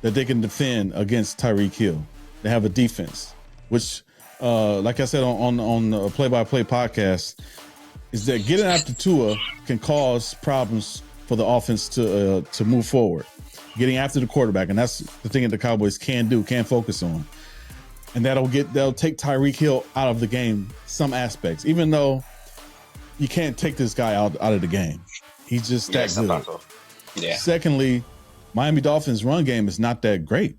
that they can defend against Tyreek Hill. They have a defense, which, like I said on the play-by-play podcast, is that getting after Tua can cause problems for the offense to move forward. Getting after the quarterback, and that's the thing that the Cowboys can focus on, and they'll take Tyreek Hill out of the game some aspects. Even though you can't take this guy out of the game, he's just that good. Yeah. Secondly, Miami Dolphins' run game is not that great.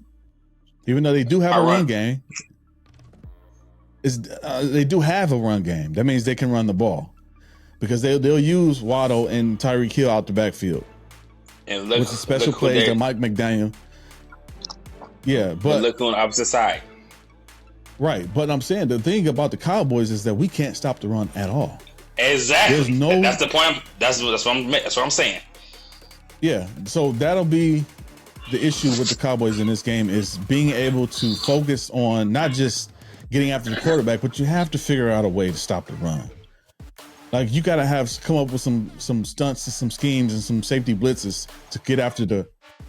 Even though they do have a run game, they do have a run game. That means they can run the ball because they'll use Waddle and Tyreek Hill out the backfield. And with the special plays that Mike McDaniel. Yeah, but look on the opposite side. Right, but I'm saying the thing about the Cowboys is that we can't stop the run at all. Exactly. That's the point. That's what I'm saying. Yeah, so that'll be the issue with the Cowboys in this game is being able to focus on not just getting after the quarterback, but you have to figure out a way to stop the run. Like you got to come up with some stunts and some schemes and some safety blitzes to get after the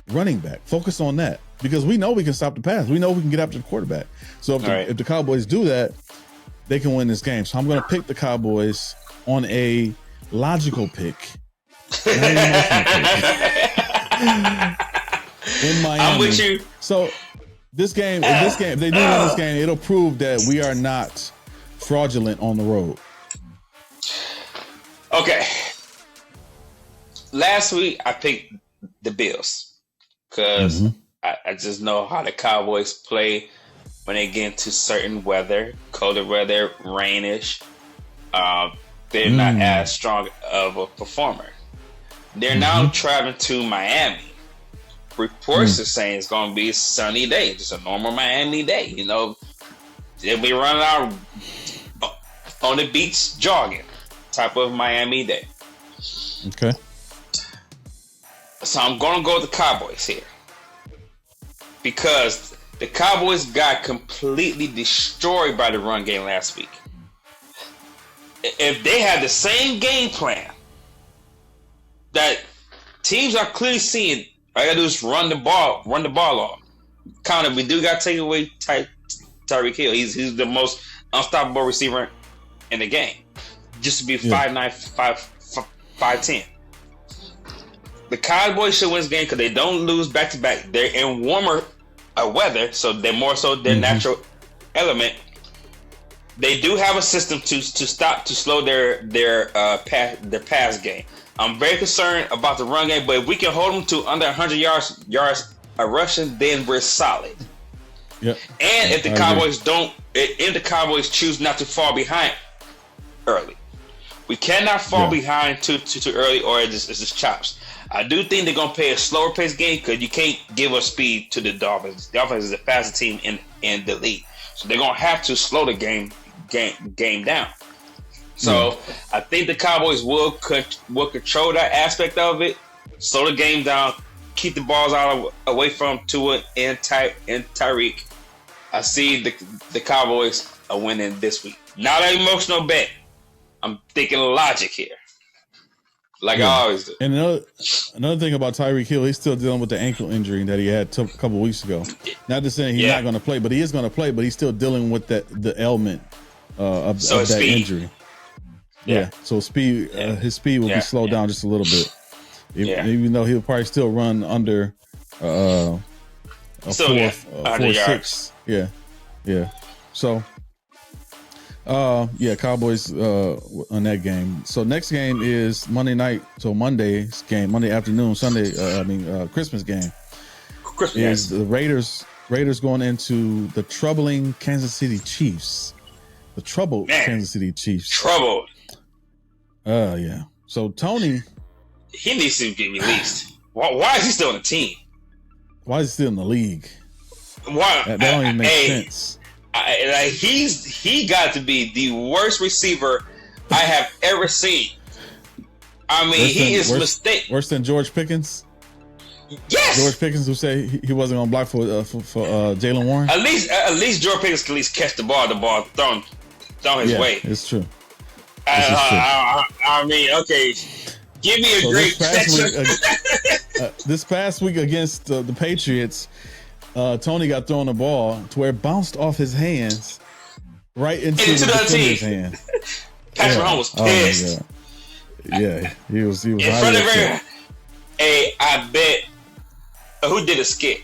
running back. Focus on that because we know we can stop the pass. We know we can get after the quarterback. So if the Cowboys do that, they can win this game. So I'm going to pick the Cowboys on a logical pick. Not an emotional pick. In Miami. I'm with you. So if they do win this game, it'll prove that we are not fraudulent on the road. Okay. Last week I picked the Bills because I just know how the Cowboys play when they get into certain weather, colder weather, rainish. They're not as strong of a performer. They're now traveling to Miami. Reports are saying it's going to be a sunny day, just a normal Miami day. You know, they'll be running out on the beach jogging, type of Miami day. Okay. So I'm going to go with the Cowboys here because the Cowboys got completely destroyed by the run game last week. If they had the same game plan that teams are clearly seeing All I gotta do is run the ball off. Counter, we do gotta take away Tyreek Hill. He's the most unstoppable receiver in the game. Just to be 5'9", 5'10". The Cowboys should win this game because they don't lose back to back. They're in warmer weather, so they're more so their natural element. They do have a system to slow their pass game. I'm very concerned about the run game, but if we can hold them to under 100 yards a rushing, then we're solid. Yep. And if the Cowboys choose not to fall behind early, we cannot fall behind too early, or it's just chops. I do think they're gonna play a slower pace game because you can't give up speed to the Dolphins. The Dolphins is the fastest team in the league, so they're gonna have to slow the game down. So I think the Cowboys will control that aspect of it, slow the game down, keep the balls away from Tua and Tyreek. I see the Cowboys are winning this week. Not an emotional bet. I'm thinking logic here, like I always do. And another thing about Tyreek Hill, he's still dealing with the ankle injury that he had a couple weeks ago. Not just saying he's not going to play, but he is going to play. But he's still dealing with the ailment of that injury. Yeah. So speed, his speed will be slowed down just a little bit. Even though he'll probably still run under a 4.6. Yeah. So, Cowboys on that game. So next game is Monday night. So Monday's game, Monday afternoon, Christmas game. Is the Raiders going into the troubling Kansas City Chiefs. The troubled Kansas City Chiefs. Troubled. Yeah. So Tony, he needs to get released. Why is he still on the team? Why is he still in the league? Why? That don't even make sense. He got to be the worst receiver I have ever seen. I mean, he is mistake worse than George Pickens. Yes, George Pickens, who said he wasn't going to block for Jalen Warren. At least George Pickens can at least catch the ball thrown his way. It's true. I mean, okay. Give me a great this past week against the Patriots, Tony got thrown the ball to where it bounced off his hands right into the defender's hand. Patrick Mahomes was pissed. He was in front of her. Hey, I bet who did a skit?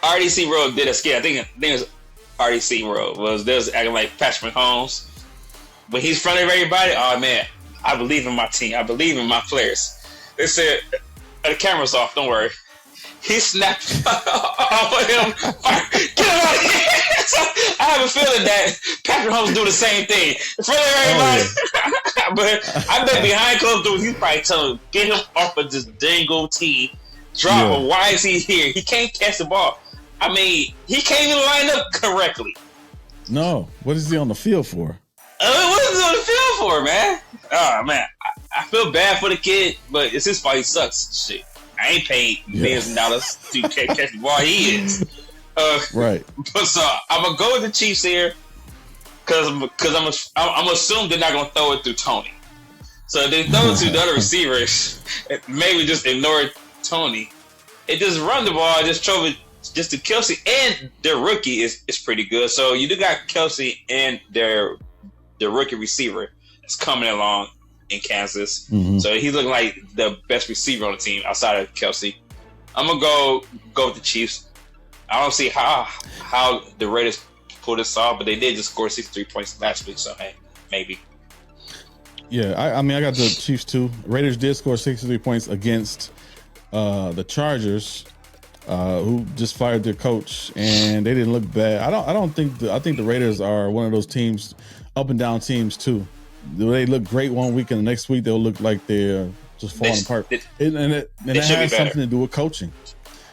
RDC Road did a skit. I think it was RDC Road was acting like Patrick Mahomes. When he's in front of everybody, oh man, I believe in my team. I believe in my players. They said, the camera's off, don't worry. He snapped off of him. Get him out of here. So I have a feeling that Patrick Mahomes do the same thing. In front of everybody. But I bet behind closed doors, he's probably telling him, get him off of this dango team. Drop him. Why is he here? He can't catch the ball. I mean, he can't even line up correctly. No. What is he on the field for? What is he on the field for, man? Oh, man. I feel bad for the kid, but it's his fault. He sucks. Shit. I ain't paid millions of dollars to catch the ball. He is. Right. But so I'm going to go with the Chiefs here because I'm assuming they're not going to throw it through Tony. So if they throw it to the other receivers, maybe just ignore Tony. It just run the ball, just throw it just to Kelsey, and their rookie is pretty good. So you do got Kelsey and their rookie receiver that's coming along in Kansas. Mm-hmm. So he's looking like the best receiver on the team outside of Kelsey. I'm gonna go with the Chiefs. I don't see how the Raiders pull this off, but they did just score 63 points last week, so hey, maybe. Yeah, I mean I got the Chiefs too. Raiders did score 63 points against the Chargers, who just fired their coach, and they didn't look bad. I think the Raiders are one of those teams, up and down teams too. They look great one week, and the next week they'll look like they're just falling apart. It has something to do with coaching.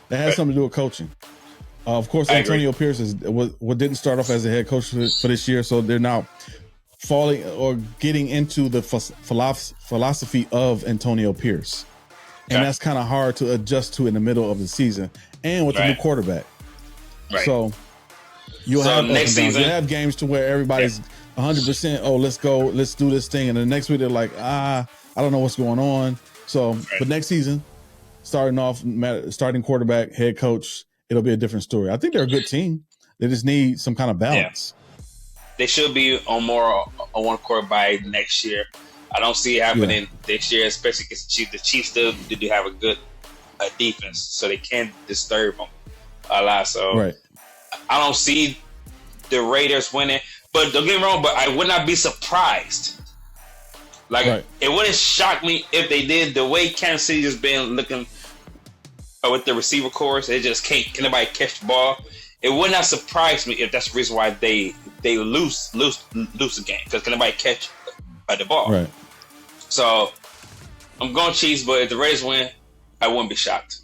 That has something to do with coaching. Of course, Antonio Pierce didn't start off as a head coach for this year, so they're now falling or getting into the philosophy of Antonio Pierce. And that's kind of hard to adjust to in the middle of the season and with a new quarterback. Right. So you'll have next season. You have games to where everybody's 100%. Oh, let's go. Let's do this thing. And the next week they're like, I don't know what's going on. So, but next season, starting quarterback, head coach, it'll be a different story. I think they're a good team. They just need some kind of balance. They should be on one court by next year. I don't see it happening this year, especially because the Chiefs still do have a good defense, so they can't disturb them a lot. So I don't see the Raiders winning. But don't get me wrong, but I would not be surprised. Like, it wouldn't shock me if they did. The way Kansas City has been looking with the receiver course, they just can't nobody catch the ball. It would not surprise me if that's the reason why they lose the game, because can nobody catch the ball. Right. So I'm going Chiefs, but if the Raiders win, I wouldn't be shocked.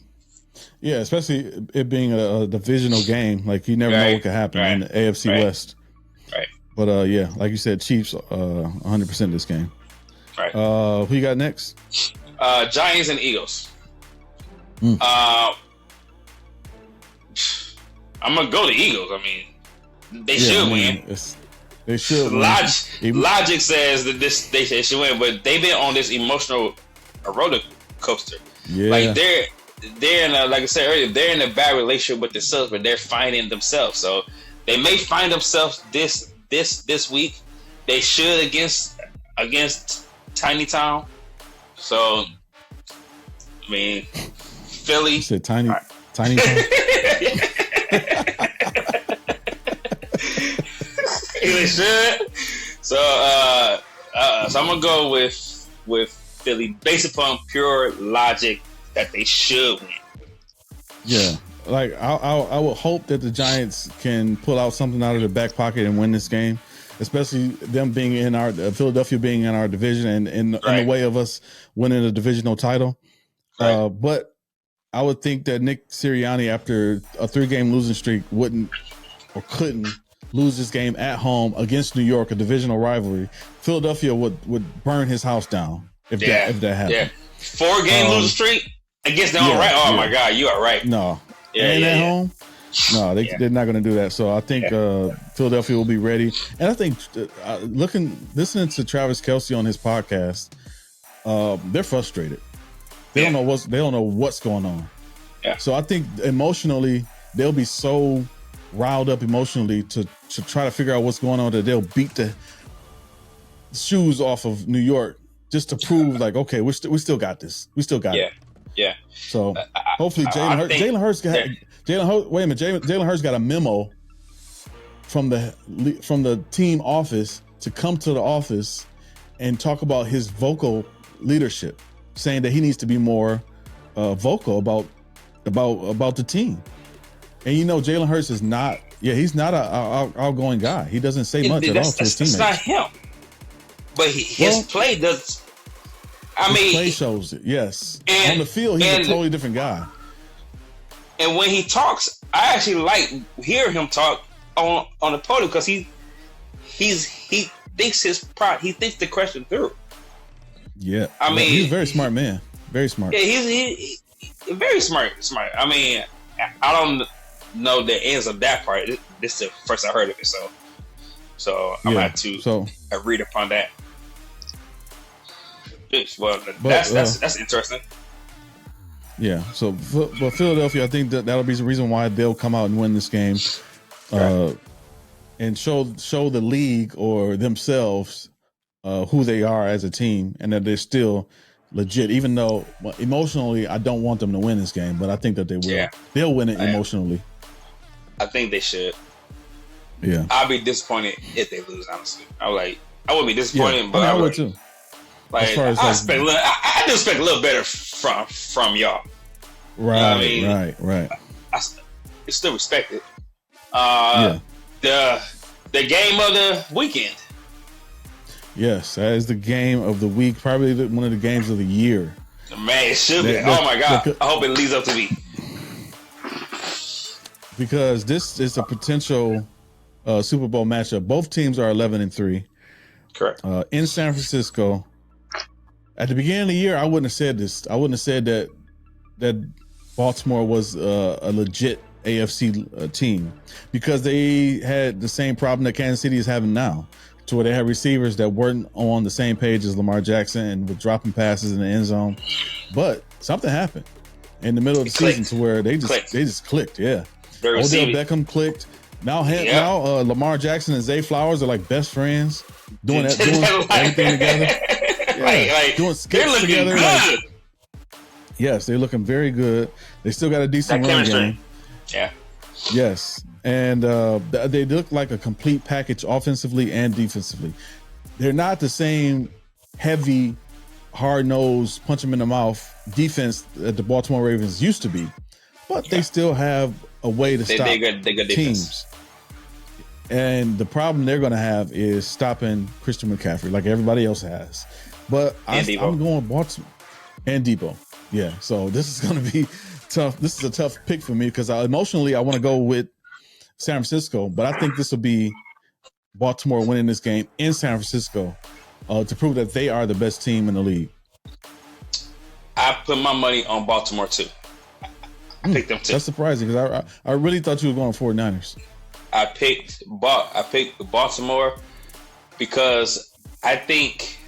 Yeah, especially it being a divisional game. Like, you never know what could happen in the AFC West. Right. But yeah, like you said, Chiefs 100% this game. Right. Who you got next? Giants and Eagles. I'm gonna go to Eagles. I mean, they should win. They should. Logic says that they should win, but they've been on this emotional roller coaster. Yeah. Like they're in a, like I said earlier, they're in a bad relationship with themselves, but they're finding themselves. So they may find themselves this week. They should against Tiny Town. So I mean, Philly. You said Tiny Town. They should. So I'm gonna go with Philly based upon pure logic that they should win. Yeah, like I would hope that the Giants can pull out something out of their back pocket and win this game, especially them being in our Philadelphia being in our division and in the way of us winning a divisional title. Right. But I would think that Nick Sirianni, after a 3-game losing streak, wouldn't or couldn't lose this game at home against New York, a divisional rivalry. Philadelphia would burn his house down if that happened. Yeah, 4-game losing streak against their own right. Oh my God, you are right. No, at home. No, they're not going to do that. So I think Philadelphia will be ready. And I think listening to Travis Kelce on his podcast, they're frustrated. They don't know what's going on. Yeah. So I think emotionally they'll be so riled up emotionally to try to figure out what's going on that they'll beat the shoes off of New York just to prove like, okay, we still got this. We still got it. Yeah. So hopefully Jalen Hurts got a memo from the team office to come to the office and talk about his vocal leadership, saying that he needs to be more vocal about the team. And Jalen Hurts is not. Yeah, he's not a outgoing guy. He doesn't say much at all to his teammates. That's not him. But his play does. His play shows it. Yes, and on the field, he's a totally different guy. And when he talks, I actually like hear him talk on the podium because he thinks he thinks the question through. Yeah, he's a very smart man. Very smart. Yeah, he's very smart. I mean, I don't know the ends of that part. This is the first I heard of it, so I'm gonna have to read upon that. Well, that's interesting. Yeah. So, but Philadelphia, I think that'll be the reason why they'll come out and win this game, and show the league or themselves who they are as a team, and that they're still legit. Even though emotionally, I don't want them to win this game, but I think that they will. Yeah. They'll win it emotionally. I think they should. Yeah. I'll be disappointed if they lose. Honestly, I would be disappointed, but I would too. Like, I do expect a little better from y'all. Right. I still respect it. The game of the weekend. Yes, that is the game of the week. Probably one of the games of the year. Man, it should be. Oh my God! I hope it leads up to me. Because this is a potential Super Bowl matchup. Both teams are 11-3. Correct. In San Francisco. At the beginning of the year, I wouldn't have said this. I wouldn't have said that Baltimore was a legit AFC team because they had the same problem that Kansas City is having now, to where they had receivers that weren't on the same page as Lamar Jackson and were dropping passes in the end zone. But something happened. in the middle of the season clicked. to where they just clicked. Yeah, Odell Beckham clicked. Now Lamar Jackson and Zay Flowers are like best friends, doing everything together. Yeah, like doing skits together. Good. Yes, they're looking very good. They still got a decent run game. Yeah. Yes, and they look like a complete package offensively and defensively. They're not the same heavy, hard-nosed, punch them in the mouth defense that the Baltimore Ravens used to be, but they still have a way to stop teams. And the problem they're going to have is stopping Christian McCaffrey like everybody else has. But I'm going Baltimore and Debo. Yeah, so this is going to be tough. This is a tough pick for me because emotionally I want to go with San Francisco, but I think this will be Baltimore winning this game in San Francisco to prove that they are the best team in the league. I put my money on Baltimore too. I picked them too. That's surprising because I really thought you were going 49ers. I picked Baltimore because I think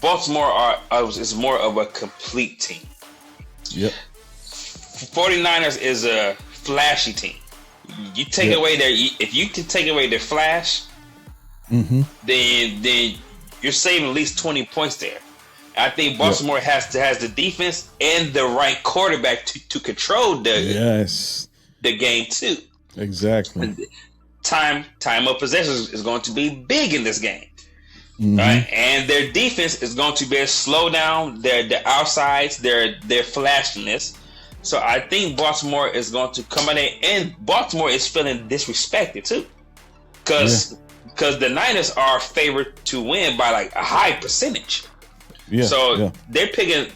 Baltimore is more of a complete team. Yep. 49ers is a flashy team. You take away if you can take away their flash, then you're saving at least 20 points there. I think Baltimore has the defense and the right quarterback to control the game too. Exactly. Time of possession is going to be big in this game. Right? And their defense is going to be able to slow down their outsides, their flashiness. So I think Baltimore is going to come in there, and Baltimore is feeling disrespected too, because the Niners are favored to win by like a high percentage. They're picking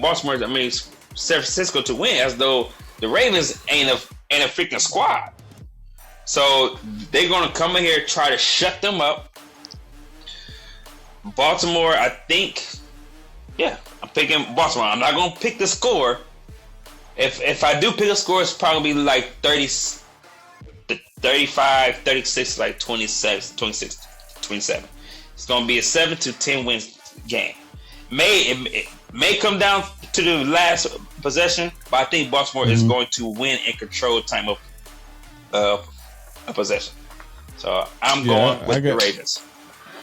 Baltimore. I mean, San Francisco to win, as though the Ravens ain't a freaking squad. So they're going to come in here and try to shut them up. Baltimore, I think, I'm picking Baltimore. I'm not going to pick the score. If I do pick a score, it's probably like 35, 36, like 26, 27. It's going to be a 7-10 wins game. It may come down to the last possession, but I think Baltimore is going to win and control time of possession. So I'm going with the Ravens.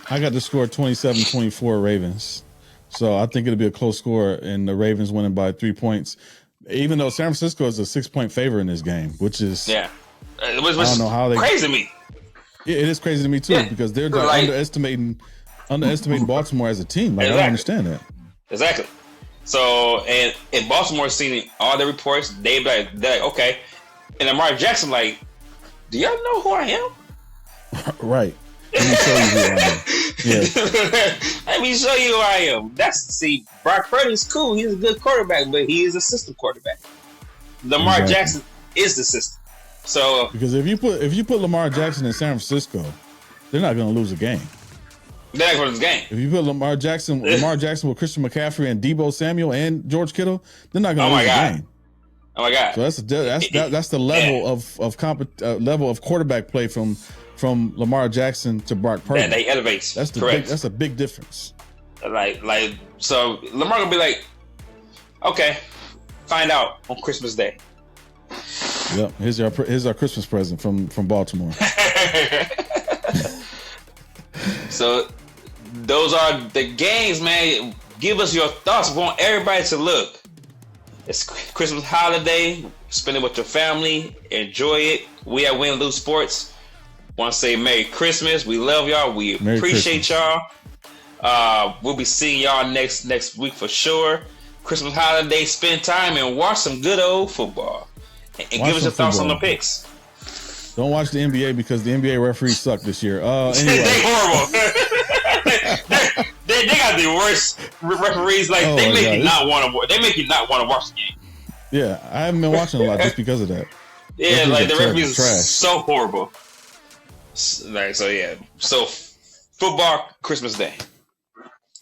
I got the score 27-24 Ravens. So I think it'll be a close score and the Ravens winning by 3 points. Even though San Francisco is a 6-point favorite in this game, which is I don't know how they crazy to me. Yeah, it is crazy to me too because they're like, underestimating Baltimore as a team. Like I don't understand that. Exactly. So and Baltimore seeing all the reports, they're like okay, and Lamar Jackson like, do y'all know who I am? Right. Let me show you who I am. Yeah. Let me show you who I am. Brock Purdy's cool. He's a good quarterback, but he is a system quarterback. Lamar Jackson is the system. So because if you put Lamar Jackson in San Francisco, they're not going to lose a game. They're not going to lose a game. If you put Lamar Jackson with Christian McCaffrey and Deebo Samuel and George Kittle, they're not going to lose a game. Oh my God! So that's the level level of quarterback play from Lamar Jackson to Brock Purdy. That they elevates. That's a big difference. So Lamar gonna be like, okay, find out on Christmas Day. Yep. Here's our Christmas present from Baltimore. So those are the games, man. Give us your thoughts. We want everybody to look. It's Christmas holiday. Spend it with your family. Enjoy it. We at Win Lose Sports want to say Merry Christmas. We love y'all. We appreciate y'all. We'll be seeing y'all next week for sure. Christmas holiday. Spend time and watch some good old football. And give us your thoughts on the picks. Don't watch the NBA because the NBA referees suck this year. Anyway. They horrible. they got the worst referees. Like they make you not want to watch the game. Yeah, I haven't been watching a lot just because of that. Yeah, like the referees are so horrible. So football, Christmas Day.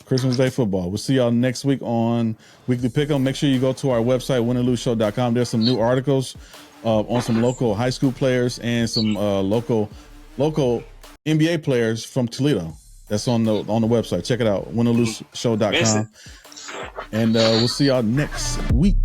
Christmas Day football. We'll see y'all next week on Weekly Pick'em. Make sure you go to our website, winandloseshow.com. There's some new articles on some local high school players and some local NBA players from Toledo. That's on the website. Check it out, winandloseshow.com. And we'll see y'all next week.